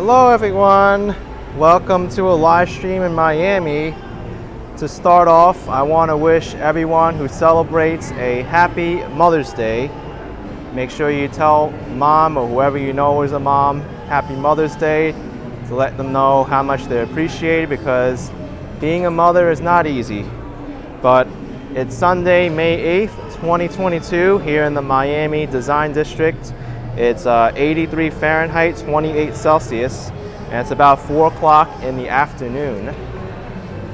Hello everyone, welcome to a live stream in Miami. To start off, I want to wish everyone who celebrates a happy Mother's Day. Make sure you tell mom or whoever you know is a mom happy Mother's Day to let them know how much they appreciate it, because being a mother is not easy. But it's Sunday, May 8th, 2022 here in the Miami Design District. It's 83 Fahrenheit, 28 Celsius, and it's about 4 o'clock in the afternoon.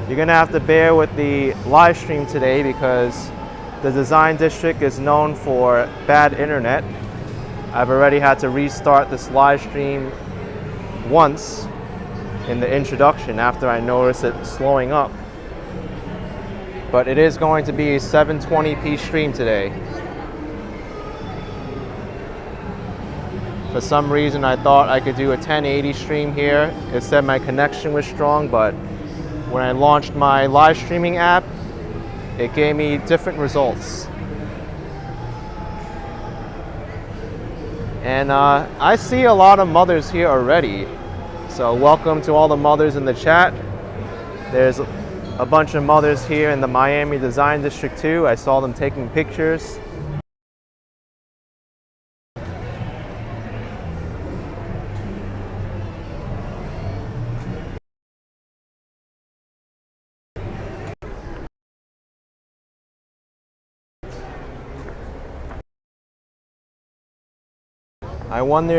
You're gonna have to bear with the live stream today because the Design District is known for bad internet. I've already had to restart this live stream once in the introduction after I noticed it slowing up. But it is going to be a 720p stream today. For some reason, I thought I could do a 1080 stream here. It said my connection was strong, but when I launched my live streaming app, it gave me different results. And I see a lot of mothers here already. So welcome to all the mothers in the chat. There's a bunch of mothers here in the Miami Design District too. I saw them taking pictures. I wonder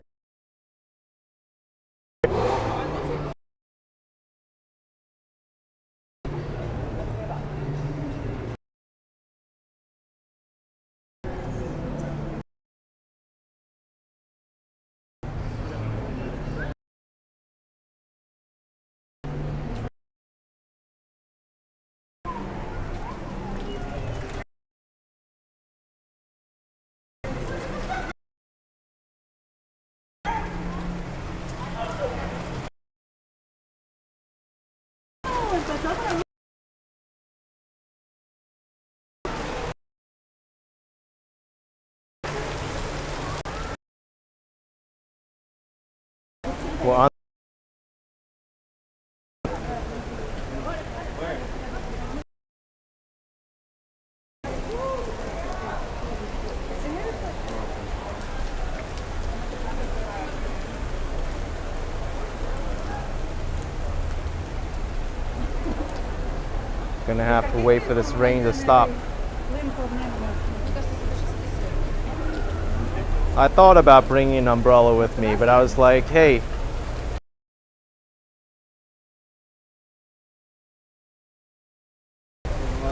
well, gonna have to wait for this rain to stop. I thought about bringing an umbrella with me, but I was like, hey,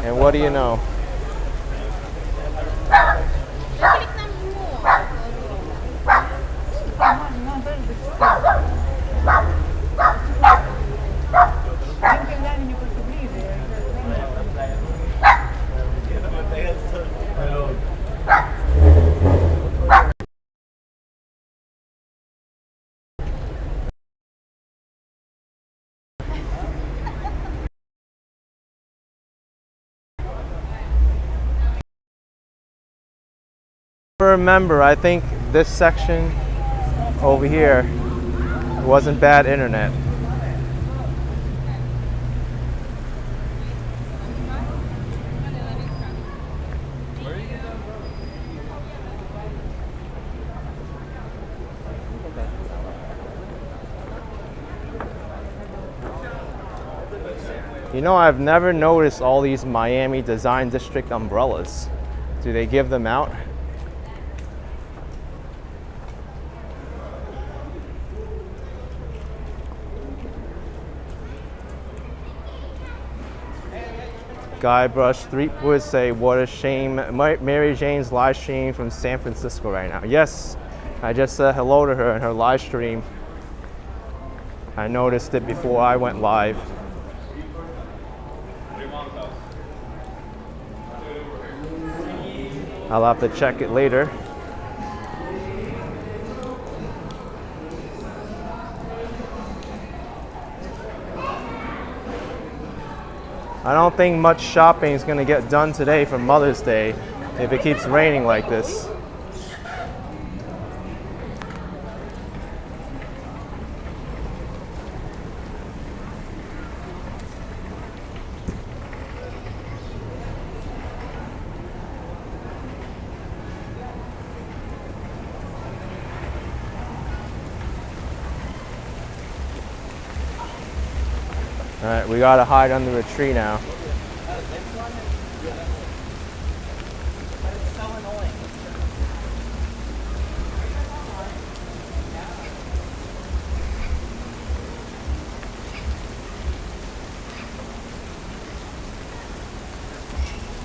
and what do you know? Remember, I think this section over here wasn't bad internet. You know, I've never noticed all these Miami Design District umbrellas. Do they give them out? Guybrush Threepwood say, what a shame. Mary Jane's live stream from San Francisco right now. Yes, I just said hello to her in her live stream. I noticed it before I went live. I'll have to check it later. I don't think much shopping is going to get done today for Mother's Day if it keeps raining like this. Alright, we gotta hide under a tree now.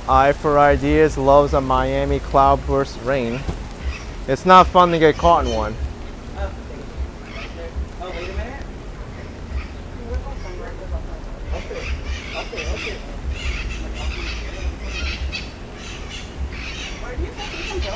Eye for Ideas loves a Miami cloudburst rain. It's not fun to get caught in one. Oh, wait a minute. Okay. Where do you think you can go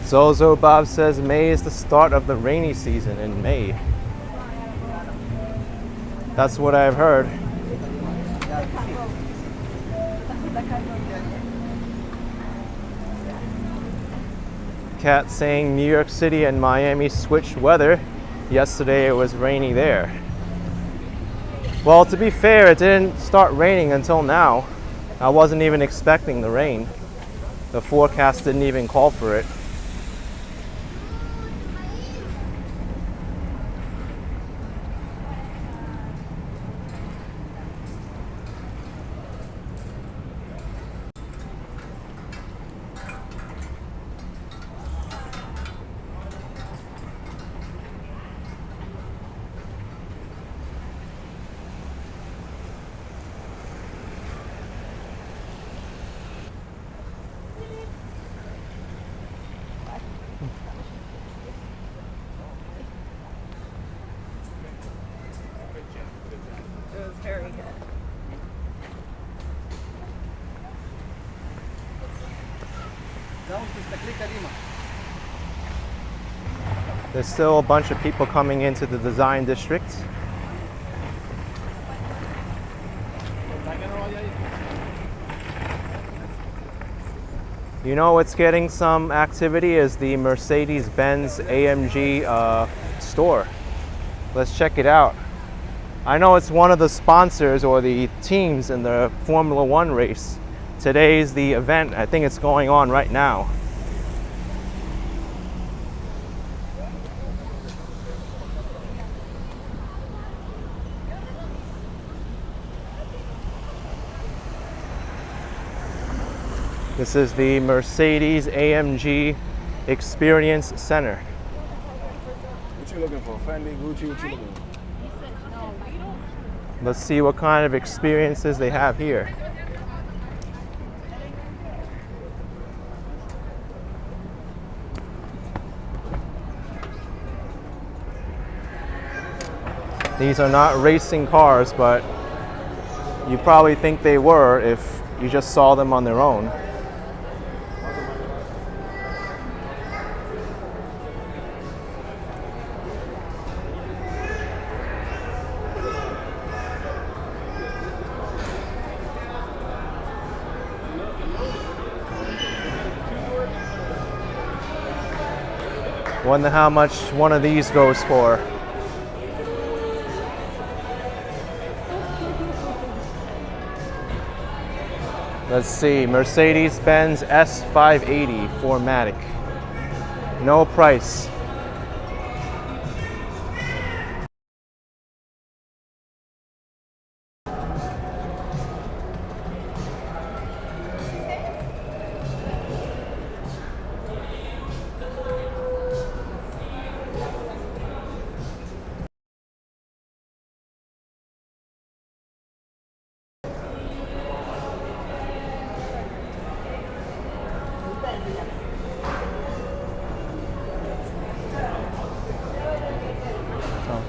Zozo Bob says May is the start of the rainy season in May. That's what I've heard. Kat saying New York City and Miami switched weather. Yesterday it was rainy there. Well, to be fair, it didn't start raining until now. I wasn't even expecting the rain. The forecast didn't even call for it. It was very good. There's still a bunch of people coming into the design district. You know what's getting some activity is the Mercedes-Benz AMG store. Let's check it out. I know it's one of the sponsors or the teams in the Formula One race. Today's the event. I think it's going on right now. This is the Mercedes AMG Experience Center. What you looking for? Fendi, Gucci, what you looking for? Let's see what kind of experiences they have here. These are not racing cars, but you probably think they were if you just saw them on their own. Wonder how much one of these goes for. Let's see, Mercedes-Benz S580 4MATIC. No price.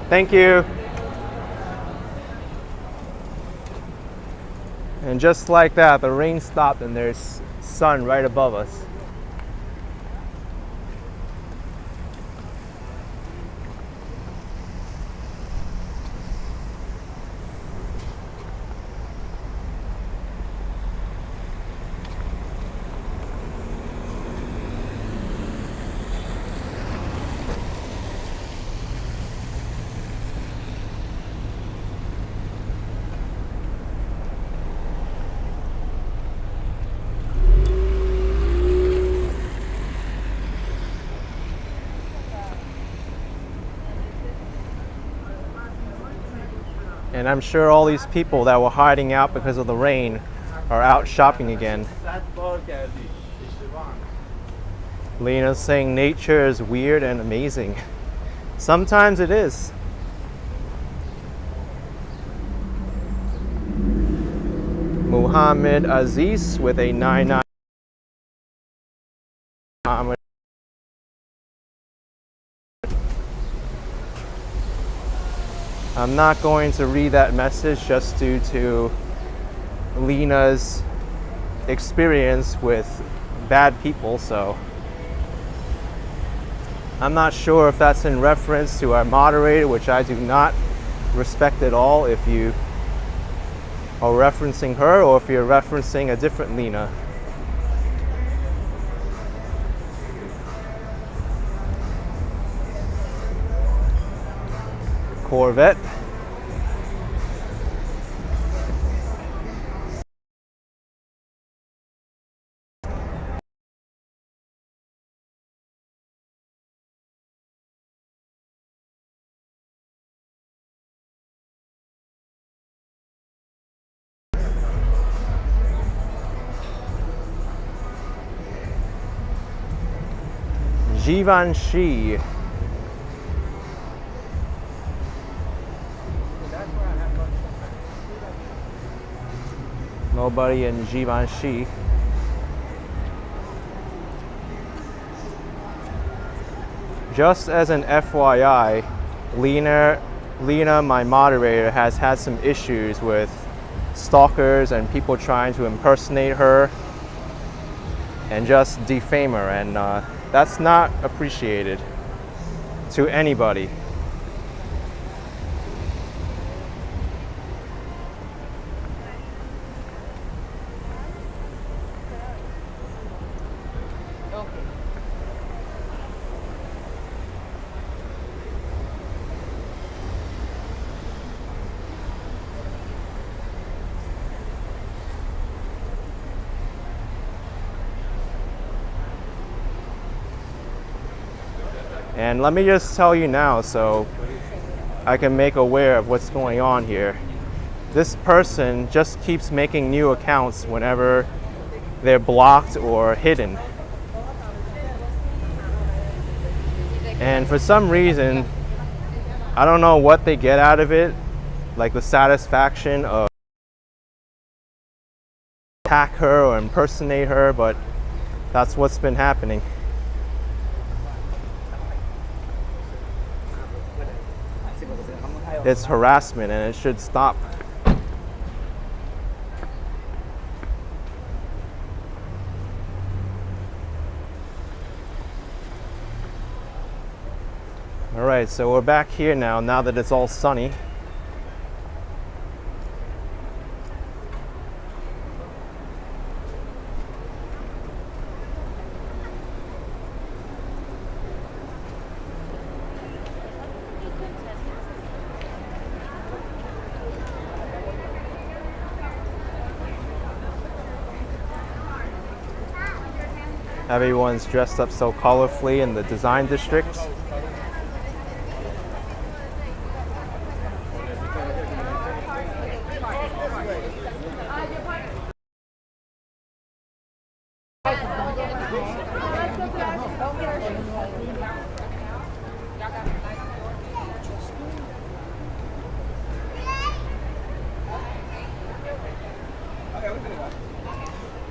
Thank you. And just like that, the rain stopped and there's sun right above us. And I'm sure all these people that were hiding out because of the rain are out shopping again. Lena's saying nature is weird and amazing. Sometimes it is. Muhammad Aziz with a 99. I'm not going to read that message just due to Lena's experience with bad people, so I'm not sure if that's in reference to our moderator, which I do not respect at all, if you are referencing her or if you're referencing a different Lena. Corvette. Givenchy. Nobody in Givenchy. Just as an FYI, Lena, my moderator, has had some issues with stalkers and people trying to impersonate her and just defame her, and that's not appreciated to anybody. And let me just tell you now, so I can make aware of what's going on here. This person just keeps making new accounts whenever they're blocked or hidden. And for some reason, I don't know what they get out of it, like the satisfaction of attack her or impersonate her, but that's what's been happening. It's harassment and it should stop. All right, so we're back here now that it's all sunny. Everyone's dressed up so colorfully in the design district.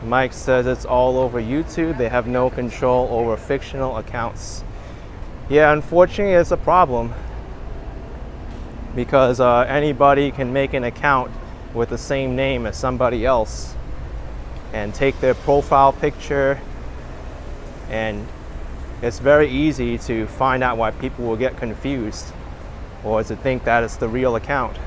Mike says it's all over YouTube. They have no control over fictional accounts. Yeah, unfortunately, it's a problem because anybody can make an account with the same name as somebody else and take their profile picture, and it's very easy to find out why people will get confused or to think that it's the real account.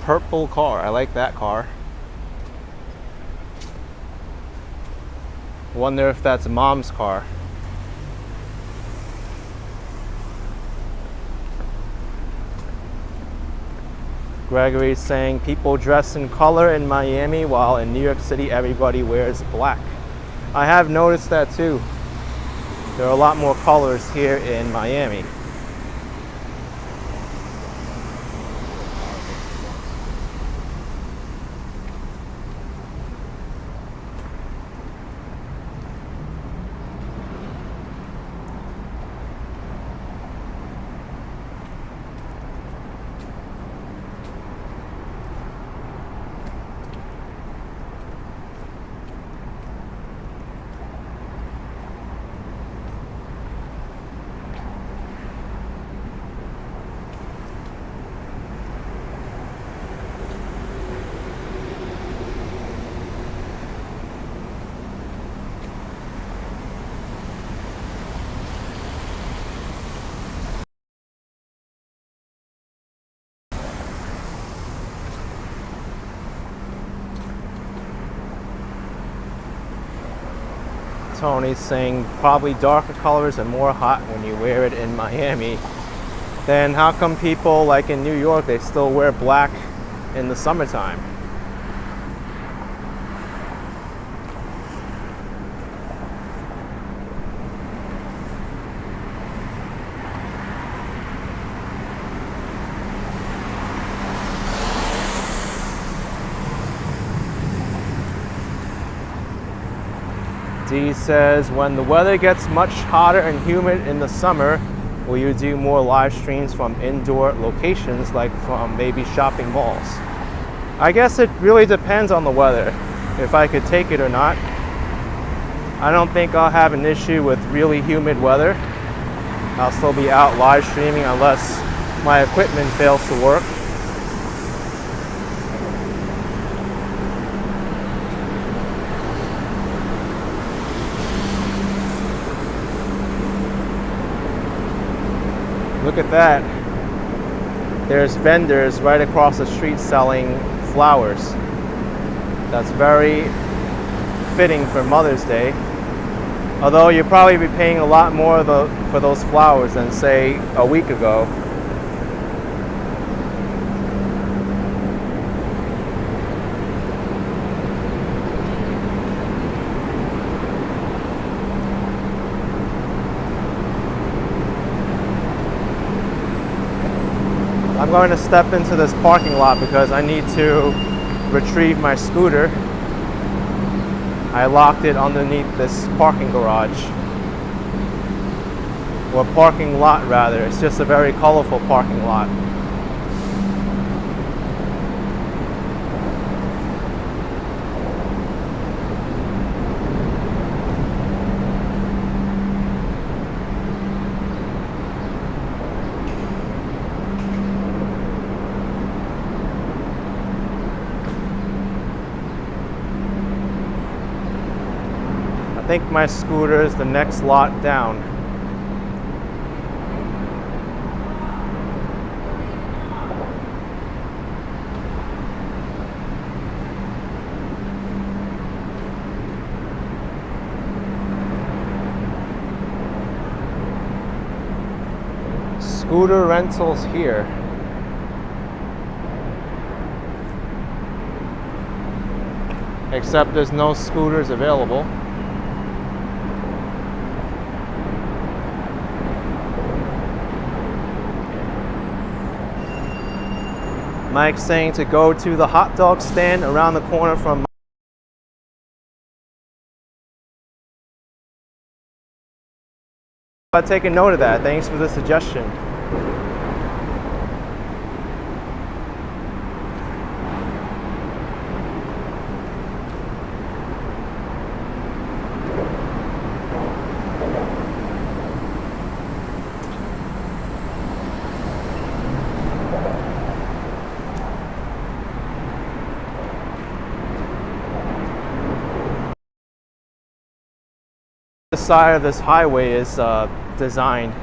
Purple car. I like that car. Wonder if that's mom's car. Gregory's saying people dress in color in Miami while in New York City everybody wears black. I have noticed that too. There are a lot more colors here in Miami. Tony's saying probably darker colors are more hot when you wear it in Miami. Then how come people like in New York, they still wear black in the summertime? D says, when the weather gets much hotter and humid in the summer, will you do more live streams from indoor locations, like from maybe shopping malls? I guess it really depends on the weather, if I could take it or not. I don't think I'll have an issue with really humid weather. I'll still be out live streaming unless my equipment fails to work. Look at that. There's vendors right across the street selling flowers. That's very fitting for Mother's Day. Although you'll probably be paying a lot more for those flowers than, say, a week ago. I'm going to step into this parking lot because I need to retrieve my scooter. I locked it underneath this parking garage. Or parking lot rather. It's just a very colorful parking lot. I think my scooter is the next lot down. Scooter rentals here. Except there's no scooters available. Mike's saying to go to the hot dog stand around the corner from I've taken note of that. Thanks for the suggestion. The side of this highway is designed.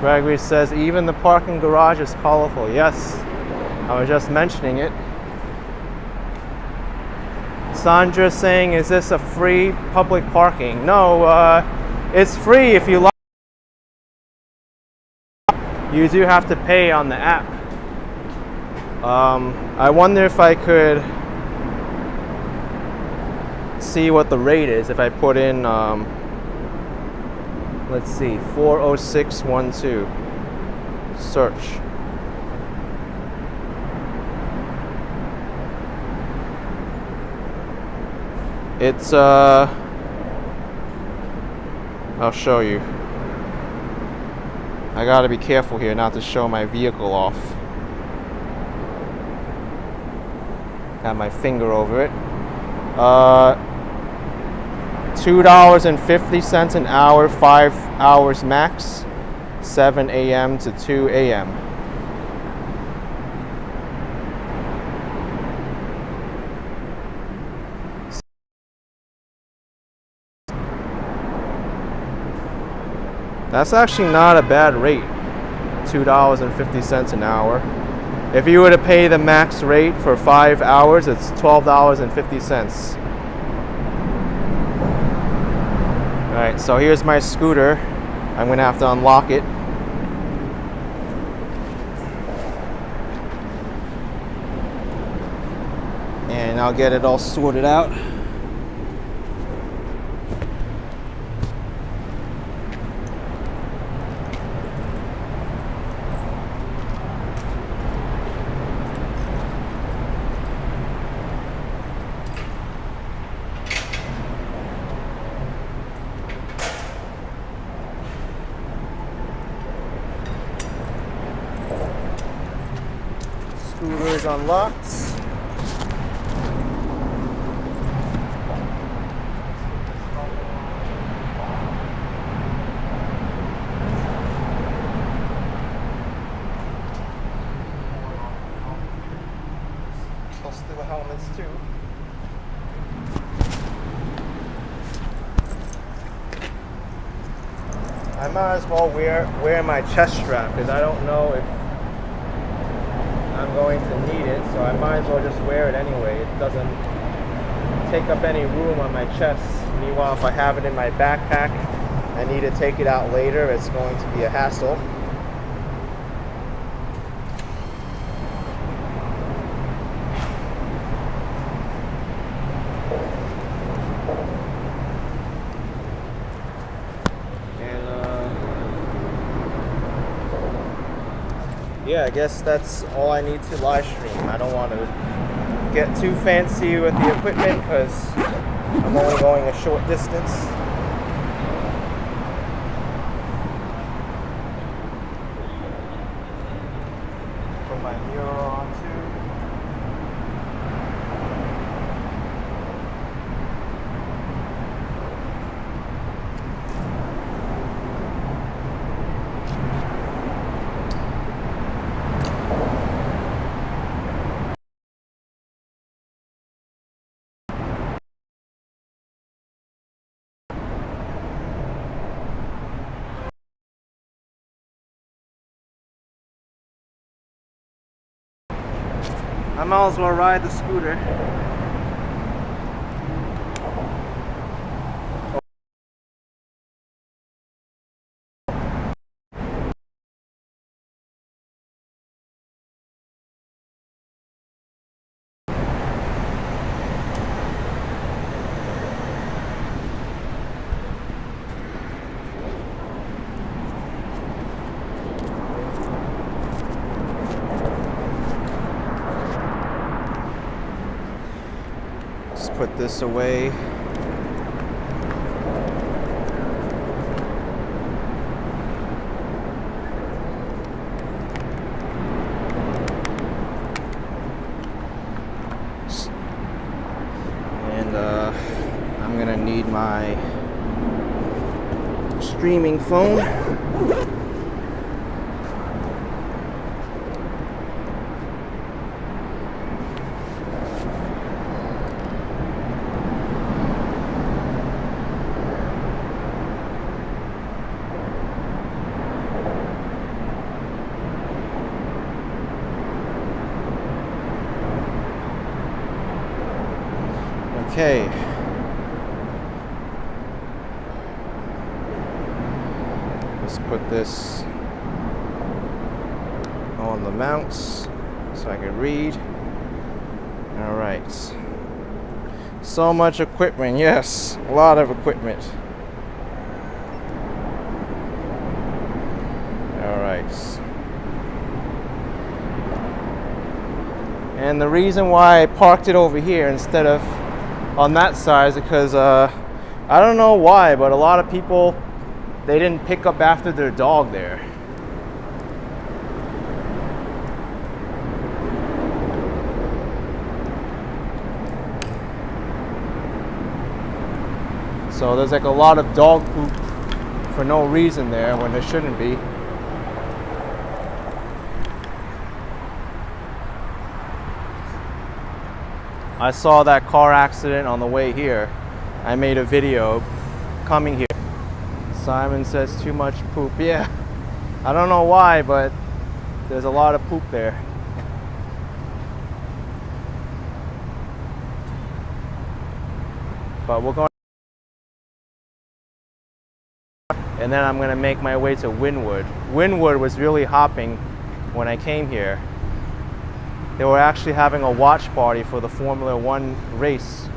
Gregory says, even the parking garage is colorful. Yes, I was just mentioning it. Sandra saying, is this a free public parking? No, it's free if you like. You do have to pay on the app. I wonder if I could see what the rate is if I put in, let's see, 40612. Search. It's, I'll show you. I gotta be careful here not to show my vehicle off. Got my finger over it. $2.50 an hour, 5 hours max, 7 a.m. to 2 a.m. That's actually not a bad rate, $2.50 an hour. If you were to pay the max rate for 5 hours, it's $12.50. Alright, so here's my scooter. I'm gonna have to unlock it. And I'll get it all sorted out. Scooter is unlocked. Let's do the helmets too. I might as well wear my chest strap because I don't know if I'm going to need it, so I might as well just wear it anyway. It doesn't take up any room on my chest. Meanwhile, if I have it in my backpack, I need to take it out later, it's going to be a hassle. Yeah, I guess that's all I need to live stream. I don't want to get too fancy with the equipment because I'm only going a short distance. Put my mirror on too. I might as well ride the scooter. Put this away. And I'm gonna need my streaming phone. Okay. Let's put this on the mounts so I can read. All right. So much equipment, yes, a lot of equipment. All right. And the reason why I parked it over here instead of on that side is because I don't know why, but a lot of people, they didn't pick up after their dog there. So there's like a lot of dog poop for no reason there when there shouldn't be. I saw that car accident on the way here. I made a video coming here. Simon says too much poop. Yeah, I don't know why, but there's a lot of poop there. But we're going, and then I'm gonna make my way to Wynwood. Wynwood was really hopping when I came here. They were actually having a watch party for the Formula One race.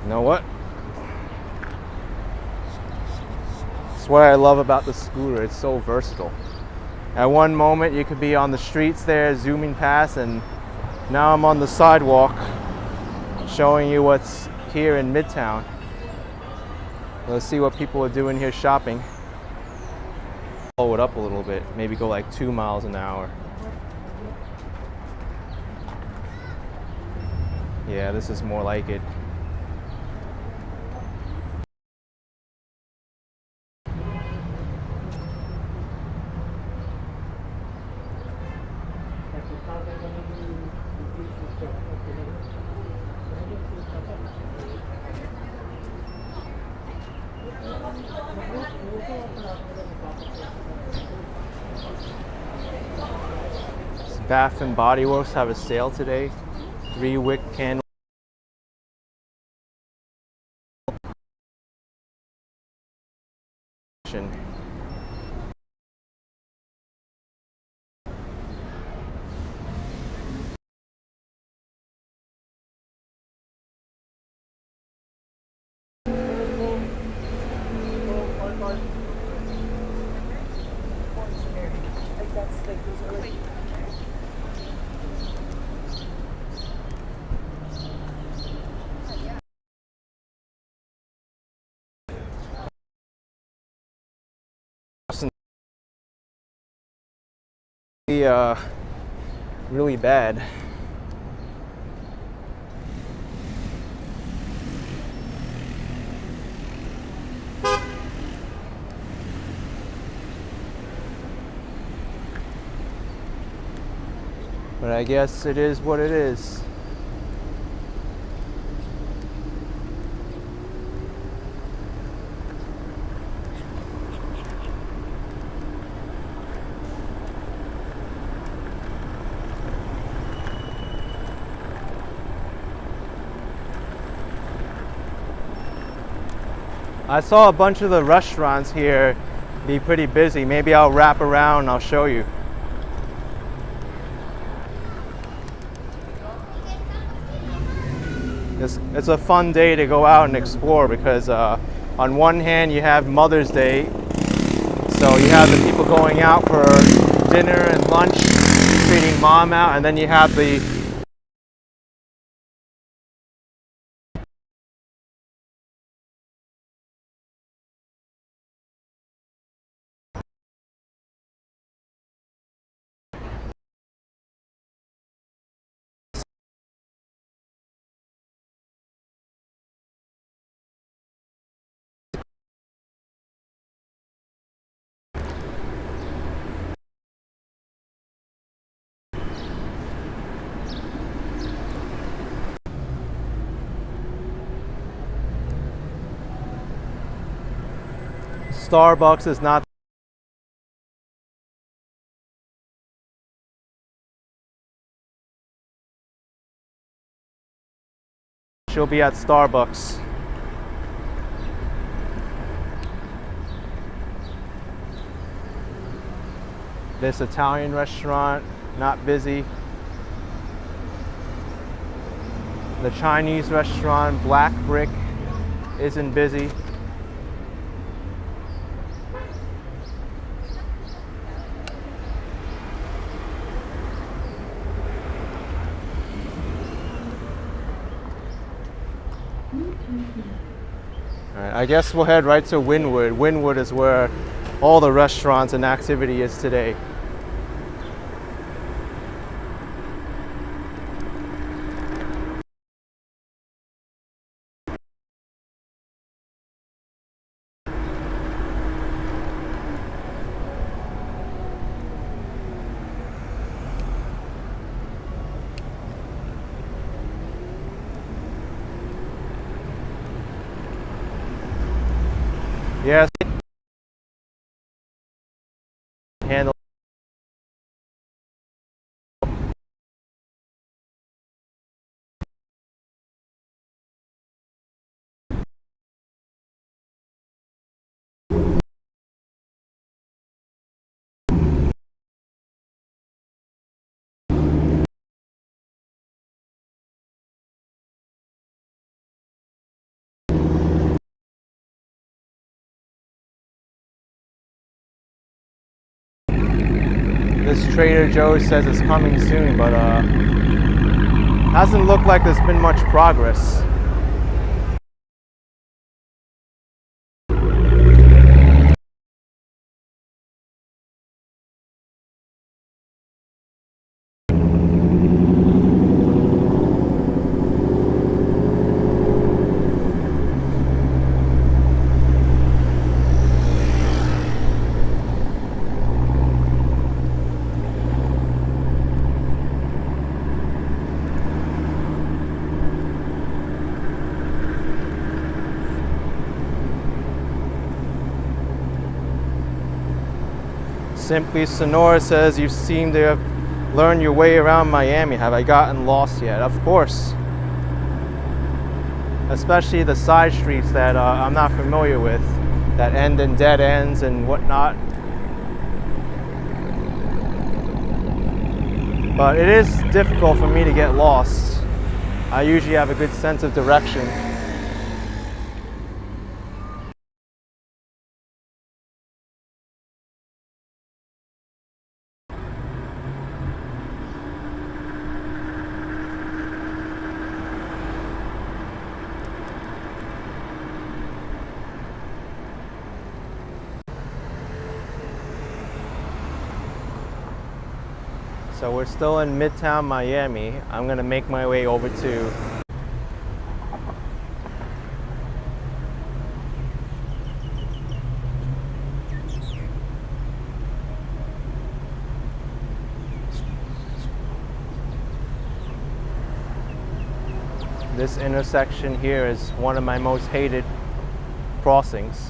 You know what? That's what I love about the scooter. It's so versatile. At one moment you could be on the streets there zooming past, and now I'm on the sidewalk showing you what's here in Midtown. Let's see what people are doing here shopping. Blow it up a little bit, maybe go like 2 miles an hour. Yeah, this is more like it. Bath and Body Works have a sale today. 3-wick candle. Really bad. But I guess it is what it is. I saw a bunch of the restaurants here be pretty busy. Maybe I'll wrap around and I'll show you. It's a fun day to go out and explore because on one hand you have Mother's Day, so you have the people going out for dinner and lunch, treating mom out, and then you have the Starbucks is not. She'll be at Starbucks. This Italian restaurant, not busy. The Chinese restaurant, Black Brick, isn't busy. Alright, I guess we'll head right to Wynwood. Wynwood is where all the restaurants and activity is today. Yes. Handle. This Trader Joe's says it's coming soon, but hasn't looked like there's been much progress. Simply Sonora says, you seem to have learned your way around Miami. Have I gotten lost yet? Of course. Especially the side streets that I'm not familiar with, that end in dead ends and whatnot. But it is difficult for me to get lost. I usually have a good sense of direction. So we're still in Midtown Miami. I'm gonna make my way over to this intersection. Here is one of my most hated crossings.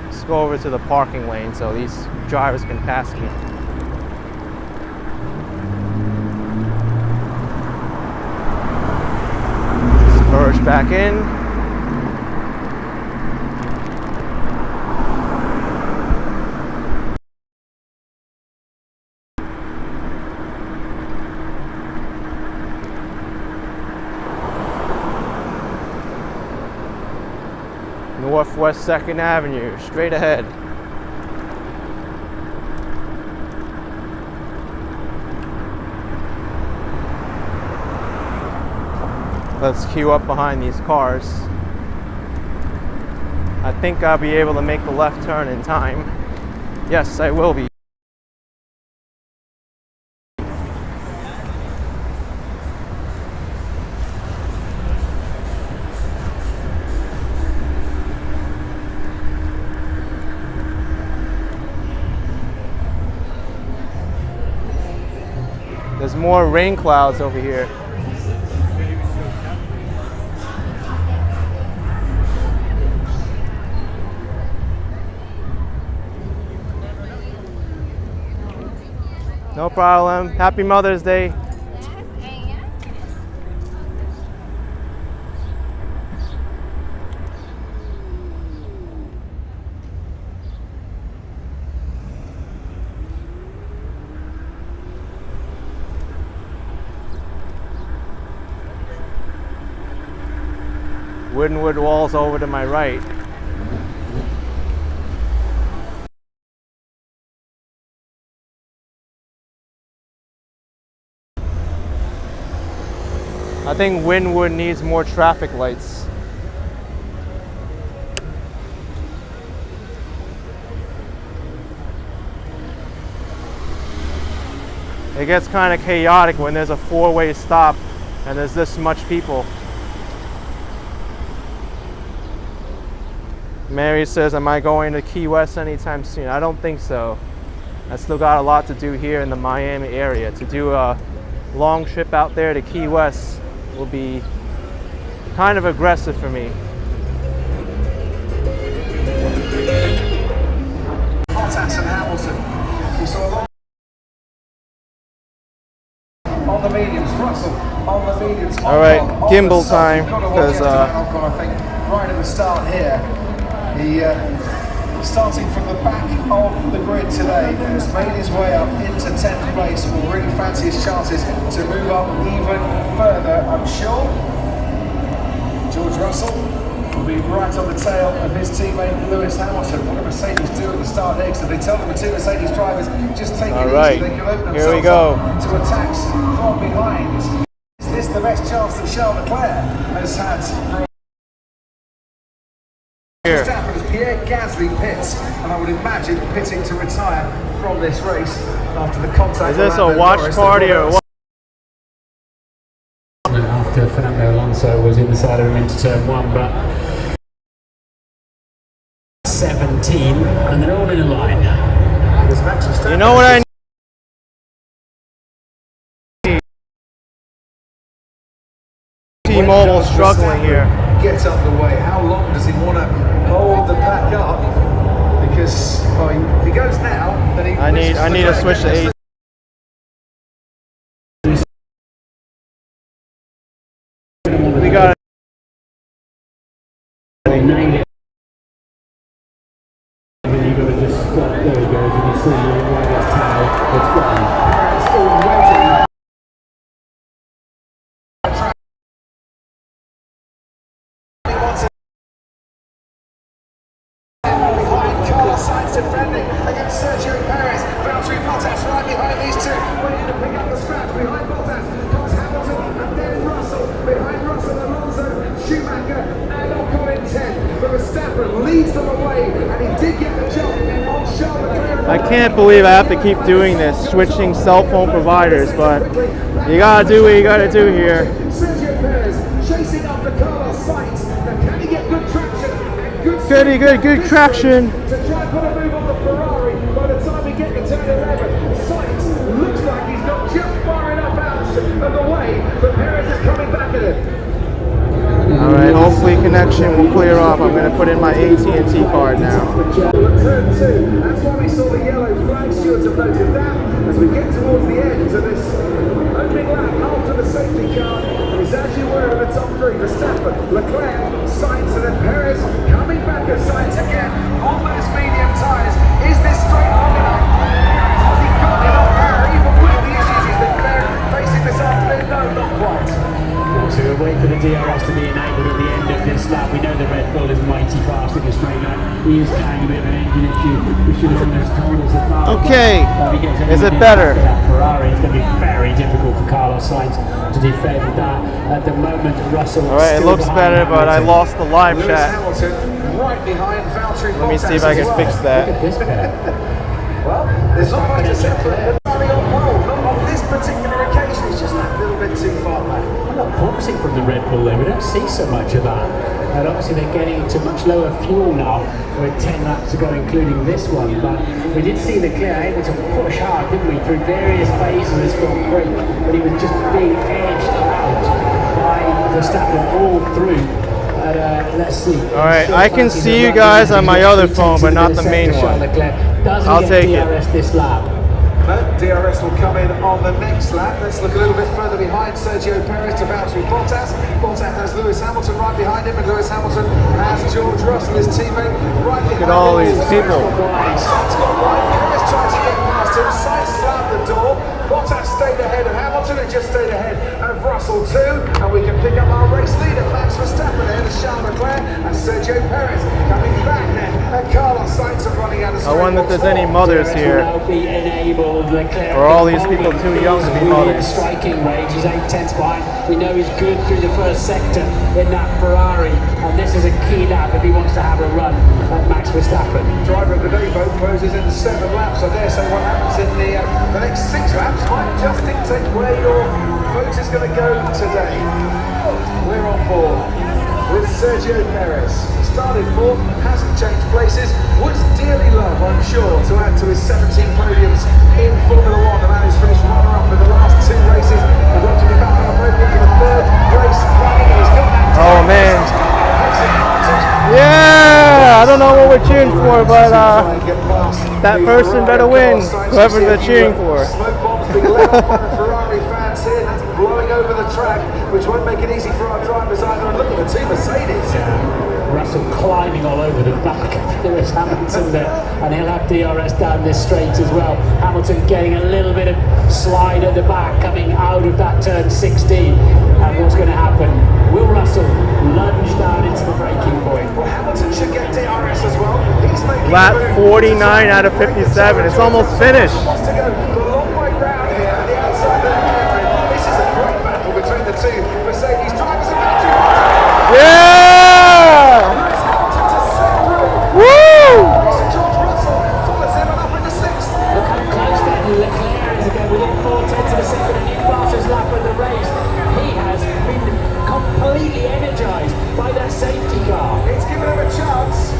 Let's go over to the parking lane so these drivers can pass me. Merge back in. Northwest 2nd Avenue, straight ahead. Let's queue up behind these cars. I think I'll be able to make the left turn in time. Yes, I will be. more rain clouds over here. No problem. Happy Mother's Day. Wynwood walls over to my right. I think Wynwood needs more traffic lights. It gets kind of chaotic when there's a four-way stop and there's this much people. Mary says, am I going to Key West anytime soon? I don't think so. I still got a lot to do here in the Miami area. To do a long trip out there to Key West will be kind of aggressive for me. Bottas and Hamilton. We saw a lot on the mediums. Russell on the mediums. All right, gimbal time, because I think right at the start here, he starting from the back of the grid today, has made his way up into 10th place. Will really fancy his chances to move up even further, I'm sure. George Russell will be right on the tail of his teammate Lewis Hamilton. What do Mercedes do at the start here? So they tell the two Mercedes drivers, just take it easy. They can open here we themselves go. up to attacks from behind. Is this the best chance that Charles Leclerc has had for Verstappen as Pierre Gasly pits, and I would imagine pitting to retire from this race after the contact. Is this a watch party or what? After Fernando Alonso was in the side of him into turn one, but 17, and they're all in a line. You know what I need? T-Mobile struggling here. Get underway. How long does he want to hold the pack up? Because if he goes now, then he I need to switch to 8. We got When you got to just stop, there he goes, and you see right his tail, it's gone. Sainz defending against Sergio Perez. Valtteri Bottas right behind these two, waiting to pick up the scratch behind Bottas. Comes Hamilton and then Russell. Behind Russell, Alonso, Schumacher, and Ocon in 10. But Verstappen leads them away, and he did get the jump on Charles Leclerc. I can't believe I have to keep doing this, switching cell phone providers, but you gotta do what you gotta do here. Sergio Perez chasing after Carlos Sainz. Now can he get good traction and good Good traction. to try and put a move on the Ferrari by the time we get to turn 11. Sainz looks like he's not just far enough out of the way, but Perez is coming back at him. All right, hopefully connection will clear up. I'm gonna put in my AT&T card now. Turn 2, that's why we saw the yellow flag. Stewards have noted that as we get towards the end of this opening lap after the safety car. And it's as you were in the top 3, Verstappen, Leclerc, Sainz, and then Perez coming back at Sainz again on those medium tyres. Is this straight long enough? Has he got enough power even with the issues he's been facing this afternoon? No, not quite. So we'll wait for the DRS to be enabled at the end of this lap. We know the Red Bull is mighty fast in the straight line. He is carrying a bit of an engine issue. We should have done those totals at far. Okay, is it better? That Ferrari is going to be very difficult for Carlos Sainz to defend that. At the moment, Russell. All right, it looks better, but I lost the live Lewis chat. Hamilton right behind Valtteri Let me see if I can fix Look that. at this pair. Well, there's not much to say for it. Driving on pole, not on this particular occasion. It's just that little bit too far back. I'm not promising from the Red Bull there. We don't see so much of that. And obviously they're getting to much lower fuel now with 10 laps to go, including this one. But we did see Leclerc able to push hard, didn't we, through various phases of this Grand Prix, but he was just being edged out by Verstappen all through. Let's see. All right, I can see you guys on my other phone, but not the main one. I'll take it. This lap. No, DRS will come in on the next lap. Let's look a little bit further behind Sergio Perez to Valtteri Bottas. Bottas has Lewis Hamilton right behind him, and Lewis Hamilton has George Russell, his teammate, right behind him. Look at all these people. Sainz got wide. Perez tried to get past him. Sainz slammed the door. Bottas stayed ahead of Hamilton and just stayed ahead of Russell too. And we can pick up our race leader, Max Verstappen, ahead of Charles Leclerc and Sergio Perez coming back then. And Carlos Sainz are running out of I wonder if there's any mothers here. Or all these people too young to be mothers. Striking range, he's 8/10 behind. We know he's good through the first sector in that Ferrari, and this is a key lap if he wants to have a run at Max Verstappen. Driver of the day vote closes in 7 laps. I dare say what happens in the next 6 laps might just dictate where your vote is going to go today. We're on board with Sergio Perez. Started 4th, hasn't changed places, would dearly love, I'm sure, to add to his 17 podiums in Formula 1. The man who's finished runner-up in the last 2 races and got to be back on the podium for the 3rd race running. He's got that. Oh man. Yeah, I don't know what we're cheering for, but that person better win, whoever they're cheering for. Smoke bombs being let off by the Ferrari fans here. That's blowing over the track, which won't make it easy for our drivers either. And look at the two Mercedes. Russell climbing all over the back of Lewis Hamilton there, and he'll have DRS down this straight as well. Hamilton getting a little bit of slide at the back coming out of that turn 16. And what's going to happen? Will Russell lunge down into the braking point? Well, Hamilton should get DRS as well. He's making Lap 49 out of 57. It's almost finished. Wants to go the long way round here at the outside of the airfield. This is a great battle between the two Mercedes drivers. Yeah! Woo! George Russell follows him and up into 6th. Look how close that Leclerc is again within 4/10 of a second, a new fastest lap of the race. He has been completely energised by that safety car. It's given him a chance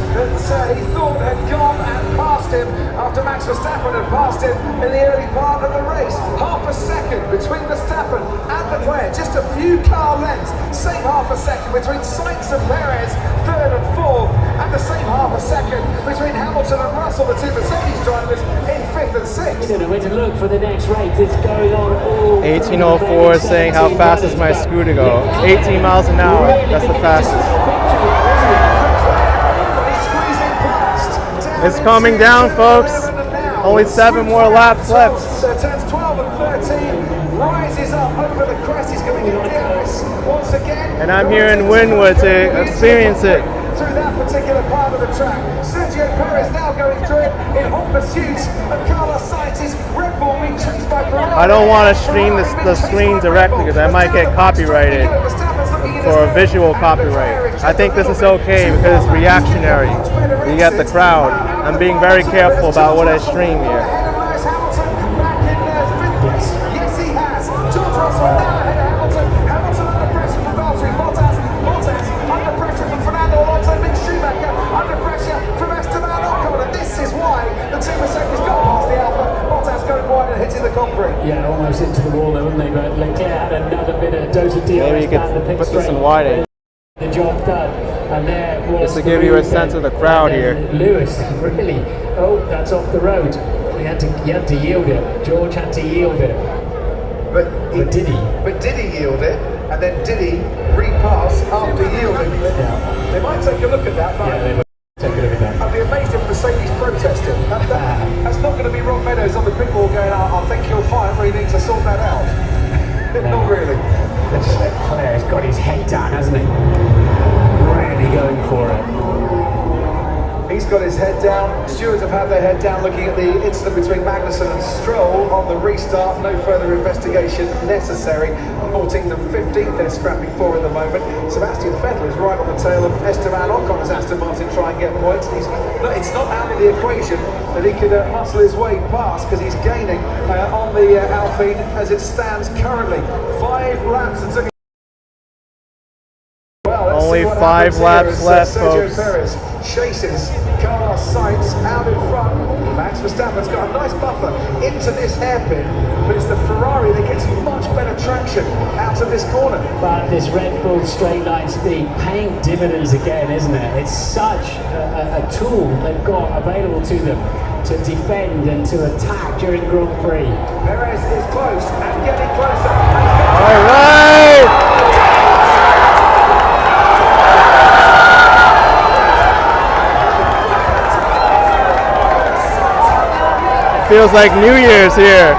that he thought had gone and passed him after Max Verstappen had passed him in the early part of the race. Half a second between Verstappen and Leclerc, just a few car lengths. Same half a second between Sainz and Perez, 3rd and 4th, and the same half a second between Hamilton and Russell, the two Mercedes drivers, in 5th and 6th. We don't know where to look for the next race. It's going on all 1804 is saying how fast does my scooter go? 18 miles an hour. That's the fastest. It's coming down, folks. Only 7 more laps left. Turns 12 and 13, rises up over the crest. He's going to get DRS once again. And I'm here in Wynwood to experience it. Through that particular part of the track. Sergio Perez now going through it in hot pursuit of Carlos Sainz's Red Bull being chased by Ferrari. I don't want to stream the screen directly because I might get copyrighted for a visual copyright. I think this is okay because it's reactionary. You get the crowd. I'm being very careful about what I stream here. Yes, he has. George Russell now ahead of Hamilton. Hamilton under pressure from Valtteri Bottas. Bottas under pressure from Fernando Alonso. Mick Schumacher under pressure from Esteban Ocon. And this is why the two Mercedes got past the Alpha. Bottas going wide and hitting the concrete. Yeah, almost into the wall, though, wouldn't they? But Leclerc had another bit of dose of DRS. Maybe you could put this in wide. The job done. And there was Just to give you a sense of the crowd here. Lewis, really? Oh, that's off the road. He had to yield it. George had to yield it. But did he? But did he yield it? And then did he repass after yielding? Yeah. They might take a look at that. But Yeah, they will take a look at that. I'd be amazed if Mercedes protested. That's not going to be Ron Meadows on the pit wall going, I think you'll find we need to sort that out. Not really. Leclerc's got his head down, hasn't he? Really going for it. He's got his head down. Stewards have had their head down looking at the incident between Magnussen and Stroll on the restart. No further investigation necessary. 14th and 15th they're scrapping for at the moment. Sebastian Vettel is right on the tail of Esteban Ocon as Aston Martin try and get points. It's not out of the equation that he could muscle his way past because he's gaining on the Alpine as it stands currently. 5 laps and took. Only 5 laps left, Sergio folks. Perez chases Carlos Sainz out in front. Max Verstappen's got a nice buffer into this hairpin, but it's the Ferrari that gets much better traction out of this corner. But this Red Bull straight line speed paying dividends again, isn't it? It's such a tool they've got available to them to defend and to attack during Grand Prix. Perez is close and getting closer. All right. Feels like New Year's here.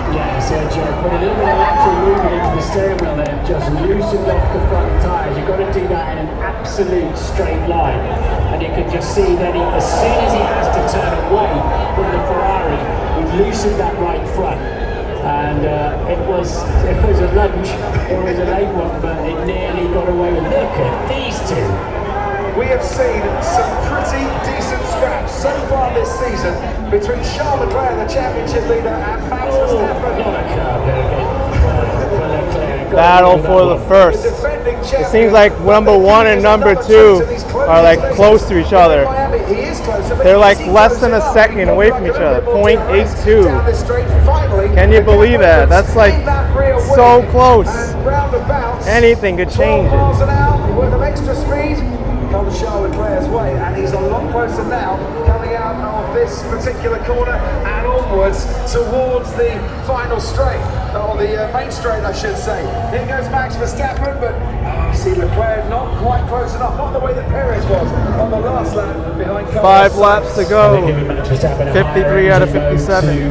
Yeah, Sergio put a little bit of lateral movement into the steering wheel there, just loosened off the front tyres. You've got to do that in an absolute straight line. And you can just see that as soon as he has to turn away from the Ferrari, he loosened that right front. And it was a lunge, it was a late one, but it nearly got away with. Look at these two. We have seen some pretty decent scraps so far this season between Charles Leclerc, the championship leader, and Max Verstappen. Battle for the first. It seems like number 1 and number 2 are like close to each other. They're like less than a second away from each other, 0.82. Can you believe that? That's like so close. Anything could change it. With an extra speed comes Charles Leclerc's way, and he's a lot closer now, coming out of this particular corner and onwards towards the final straight, or the main straight, I should say. Here goes Max Verstappen, but you see Leclerc not quite close enough, not the way that Perez was on the last lap behind Carlos 5 laps to go. 53 out of 57. To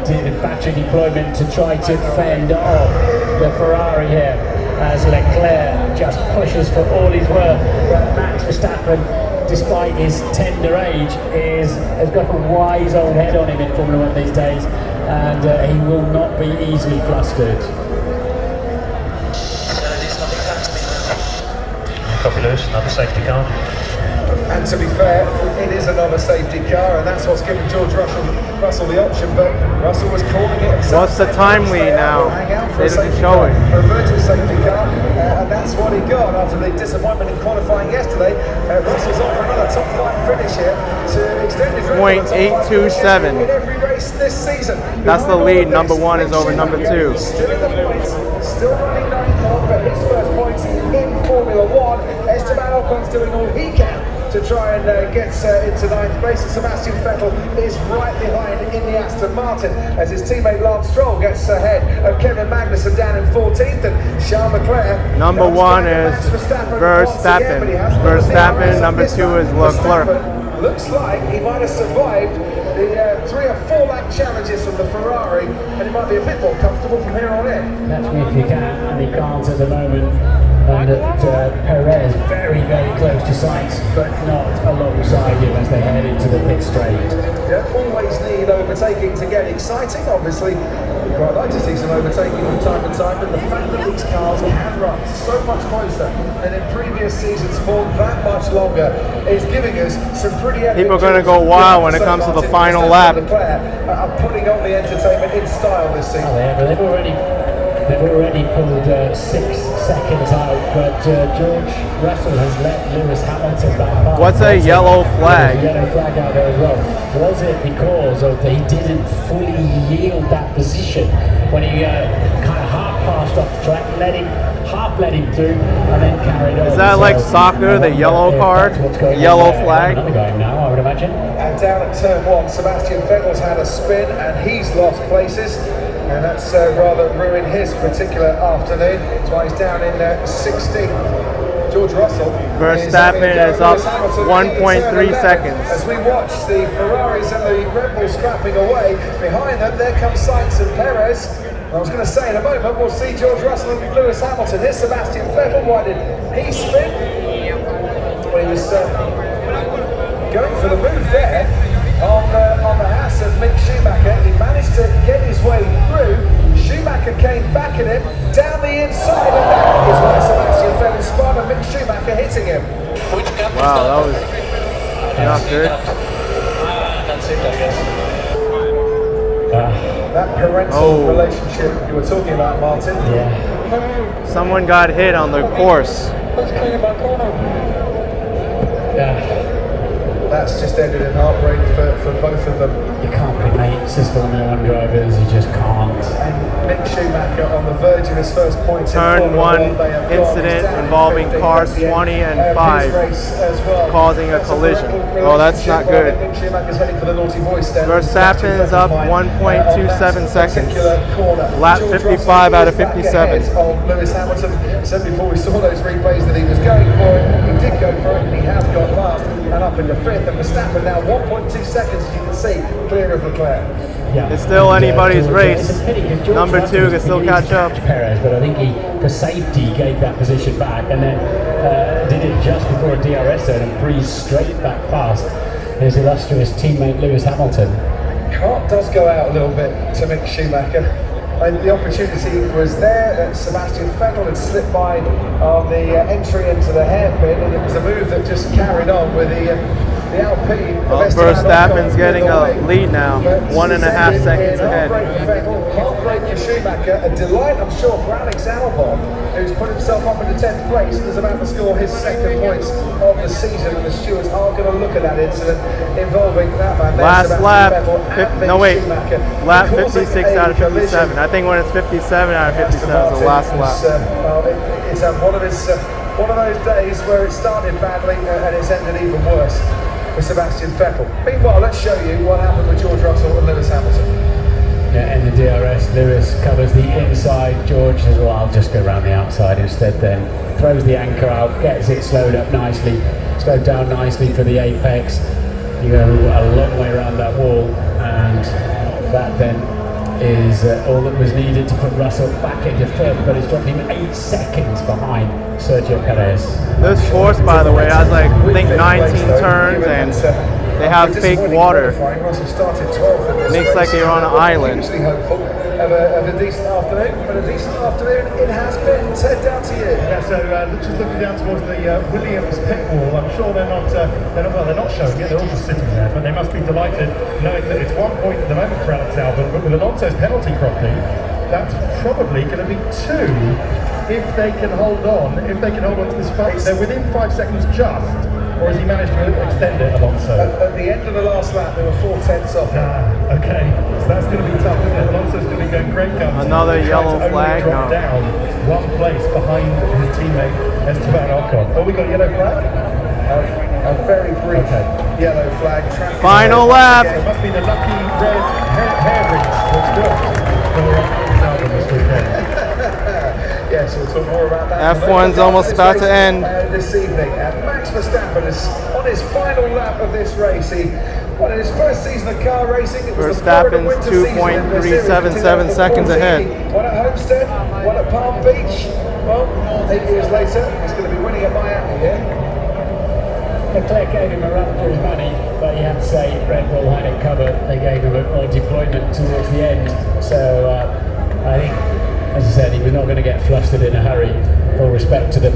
do the battery deployment to try to fend off the Ferrari here, as Leclerc just pushes for all he's worth. But Max Verstappen, despite his tender age, has got a wise old head on him in Formula 1 these days, and he will not be easily flustered. Copy Lewis, another safety car. And to be fair, it is another safety car, and that's what's given George Russell the option, but Russell was calling it himself. What's the time lead now? They didn't show it. A virtual safety car, and that's what he got after the disappointment in qualifying yesterday. Russell's on for another top 5 finish here to extend his record to top 5 .827. in every race this season. That's the lead. Number 1 is over number 2. Still in the points, still running 9th on for his first points in Formula 1. Esteban Ocon's doing all he can to try and get into 9th place, and Sebastian Vettel is right behind in the Aston Martin as his teammate Lance Stroll gets ahead of Kevin Magnussen down in 14th, and Charles Leclerc. Number 1 is Verstappen. Verstappen. Number 2 is Leclerc. Looks like he might have survived the 3 or 4 lap challenges from the Ferrari, and he might be a bit more comfortable from here on in. Catch me if you can, and he can't at the moment. And Perez very, very close to Sainz, but not alongside him as they head into the pit straight. You don't always need overtaking to get exciting, obviously. We'd quite like to see some overtaking from time to time, but the fact that these cars can run so much closer than in previous seasons for that much longer is giving us some pretty epic. People are going to go wild when it comes to the final lap. Are putting on the entertainment in style this season. Oh, yeah, but they've already pulled 6 seconds out, but George Russell has let Lewis Hamilton back up. What's a yellow flag? There's a yellow flag out there as well. Was it because he didn't fully yield that position when he kind of half passed off the track, let him through, and then carried on? Is that like soccer, the yellow card, yellow flag? Another game now, I would imagine. And down at turn 1, Sebastian Vettel's had a spin, and he's lost places. And that's rather ruined his particular afternoon. That's why he's down in 16th. George Russell. Verstappen is up 1.3 seconds. As we watch the Ferraris and the Red Bull scrapping away, behind them there comes Sainz and Perez. I was going to say in a moment we'll see George Russell and Lewis Hamilton. Here's Sebastian Vettel. Why did he spin? Well, he was going for the move there on the Haas of Mick Schumacher. He managed to get his way through. Schumacher came back at him down the inside, and that is why Sebastian Vettel spun, and Mick Schumacher hitting him. Wow, that was not good. That's it, I guess. That parental relationship you were talking about, Martin. Yeah. Someone got hit on the course. Yeah. That's just ended in heartbreak for both of them. You can't be mates as Formula 1 drivers, you just can't. And Mick Schumacher on the verge of his first points in Turn Formula 1 One. They have incident gone. He's down involving 15 cars at the end 20 and of 5 his race as well. causing a That's collision. parental Oh, that's not good. relationship. Mick Schumacher's heading for the naughty boy stand. Verstappen is up 1.27 seconds. Lap 55 out of 57. Of Lewis Hamilton. Said before we saw those replays that he was going for it. He did go for it, and he has got last and up into fifth. And Verstappen now 1.2 seconds, as you can see, clear of Leclerc. Yeah. It's still anybody's George, race. it's a pity 'cause George Number Russell 2 was can still beginning catch to up. Perez, but I think he, for safety, gave that position back and then did it just before a DRS zone and breezed straight back past his illustrious teammate Lewis Hamilton. Cart does go out a little bit to Mick Schumacher. And the opportunity was there. Sebastian Vettel had slipped by on the entry into the hairpin, and it was a move that just carried on with the Alpine. Well, Verstappen's getting a lead now, 1.5 seconds ahead. Heartbreak for Schumacher, a delight, I'm sure, for Alex Albon, who's put himself up into 10th place and is about to score his second points of the season. And the stewards are going to look at that incident involving that man. Last lap, lap 56 out of 57. I think when it's 57 out of 57 is the last lap. It's one of those days where it started badly and it's ended even worse for Sebastian Vettel. Meanwhile, let's show you what happened with George Russell and Lewis Hamilton. Yeah, in the DRS, Lewis covers the inside. George says, well, I'll just go around the outside instead then. Throws the anchor out, gets it slowed up nicely, slowed down nicely for the apex. You go a long way around that wall, and that then is all that was needed to put Russell back into fifth, but it's dropped him 8 seconds behind Sergio Perez. This course, by the way, has like, I think 19 turns, and they have fake water. Makes like you're on an island. Of a decent afternoon, but a decent afternoon it has been. Ted, down to you. Yeah, so just looking down towards the Williams pit wall, I'm sure they're not showing it, they're all just sitting there, but they must be delighted knowing that it's 1 point at the moment for Alex Albon, but with Alonso's penalty cropping, that's probably going to be 2 if they can hold on to this fight. They're within 5 seconds just, or has he managed to extend it, Alonso? At the end of the last lap, there were 4/10 off. Okay, so that's going to be tough, isn't it? Alonso's going to be going great guns. Another yellow flag? Drop No. down 1 place behind his teammate Esteban Ocon. Oh, we got a yellow flag? A very brief yellow flag. Final lap. It must be the lucky red hair rings that's worked for Alex Albon this weekend. Yes, we'll talk more about that. F1's almost about to end. This evening, and Max Verstappen is on his final lap of this race. He won in his first season of car racing. It was Verstappen's 2.377 seconds ahead. One at Homestead, one at Palm Beach. Well, 8 years later, he's going to be winning at Miami here. Leclerc gave him a run for his money, but you have to say Red Bull had it covered. They gave him a bit more deployment towards the end. So I think, as I said, he was not going to get flustered in a hurry. Full respect to them.